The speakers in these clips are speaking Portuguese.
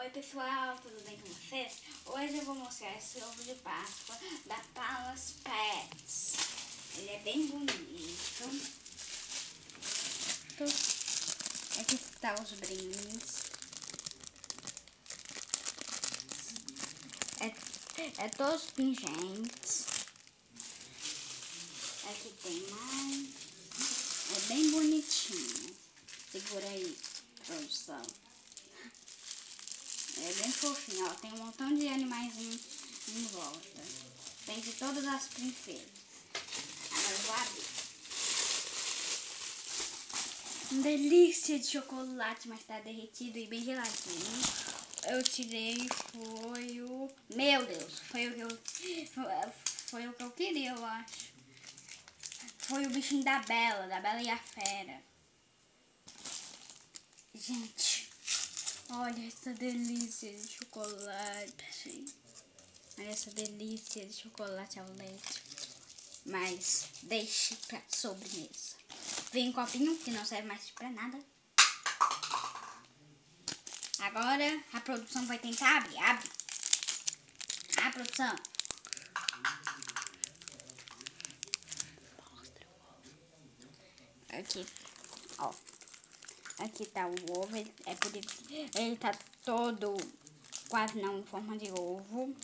Oi pessoal, tudo bem com vocês? Hoje eu vou mostrar esse ovo de Páscoa da Paula's Pets. Ele é bem bonito. Aqui está os brindes. É todos pingentes. Aqui tem mais. É bem bonitinho. Segura aí, produção. É bem fofinho, ó. Tem um montão de animaizinhos em volta. Tem de todas as princesas. Agora eu vou abrir. Uma delícia de chocolate, mas tá derretido e bem geladinho. Eu tirei, foi o... Meu Deus, foi o que eu queria, eu acho. Foi o bichinho da Bela e a Fera. Gente, olha essa delícia de chocolate. Olha essa delícia de chocolate ao leite. Mas deixe pra sobremesa. Vem um copinho que não serve mais pra nada. Agora a produção vai tentar abrir. Abre. A produção. Aqui, ó. Aqui tá o ovo. Ele tá todo quase não em forma de ovo.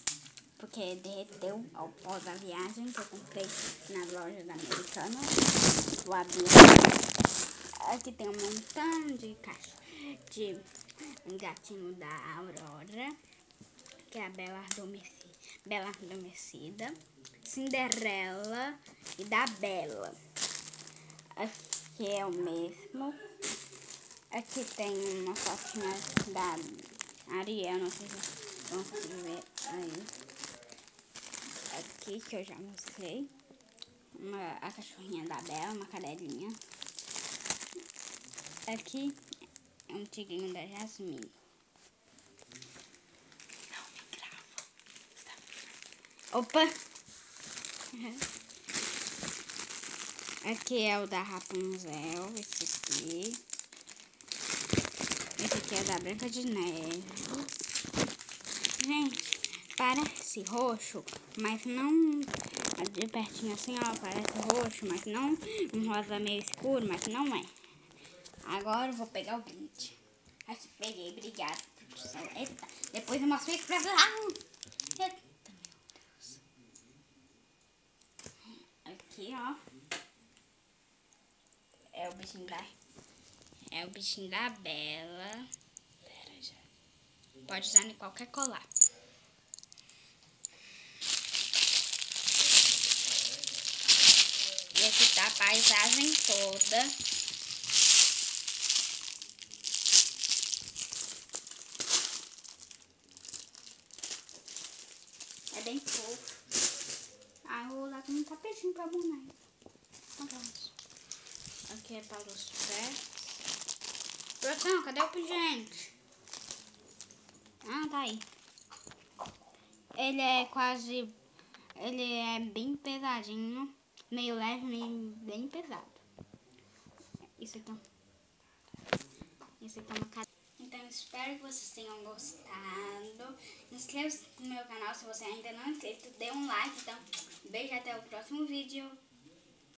Porque derreteu ao pós da viagem que eu comprei na loja da Americana. Vou abrir. Aqui tem um montão de caixa de um gatinho da Aurora, que é a Bela Adormecida, Cinderela e da Bela. Aqui é o mesmo. Aqui tem uma fotinha da Ariel, não sei se vão conseguir ver aí. Aqui que eu já mostrei. A cachorrinha da Bela, uma cadelinha. Aqui é um tigrinho da Jasmine. Não me grava. Opa! Aqui é o da Rapunzel, esse aqui. Esse aqui é da Branca de Neve. Gente, parece roxo, mas não... De pertinho assim, ó, parece roxo, mas não um rosa meio escuro, mas não é. Agora eu vou pegar o brinde. Aqui, peguei, obrigada, produção. Eita, depois eu mostro isso pra lá. Eita, meu Deus. Aqui, ó. É o bichinho da Bela. Pera, já. Pode usar em qualquer colar. E aqui tá a paisagem toda. É bem fofo. Ah, eu vou usar como um tapetinho pra boneca. Aqui é para os pés. Produção, cadê o pingente? Ah, tá aí. Ele é bem pesadinho. Meio leve, meio bem pesado. Isso aqui é uma cadeira. Então, espero que vocês tenham gostado. Inscreva-se no meu canal se você ainda não é inscrito. Dê um like. Então, beijo, até o próximo vídeo.